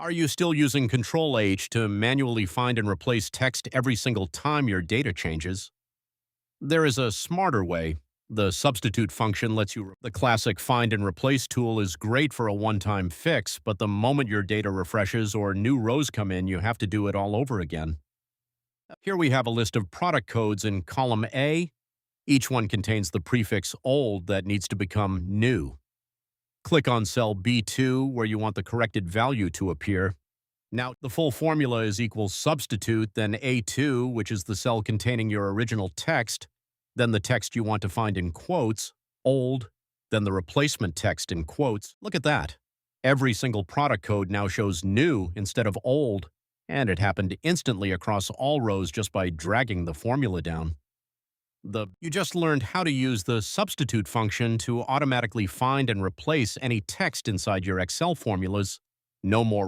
Are you still using Control H to manually find and replace text every single time your data changes? There is a smarter way. The substitute function lets you. The classic find and replace tool is great for a one-time fix, but the moment your data refreshes or new rows come in, you have to do it all over again. Here we have a list of product codes in column A. Each one contains the prefix old that needs to become new. Click on cell B2 where you want the corrected value to appear. Now, the full formula is equals substitute, then A2, which is the cell containing your original text, then the text you want to find in quotes, old, then the replacement text in quotes. Look at that. Every single product code now shows new instead of old, and it happened instantly across all rows just by dragging the formula down. You just learned how to use the substitute function to automatically find and replace any text inside your Excel formulas. No more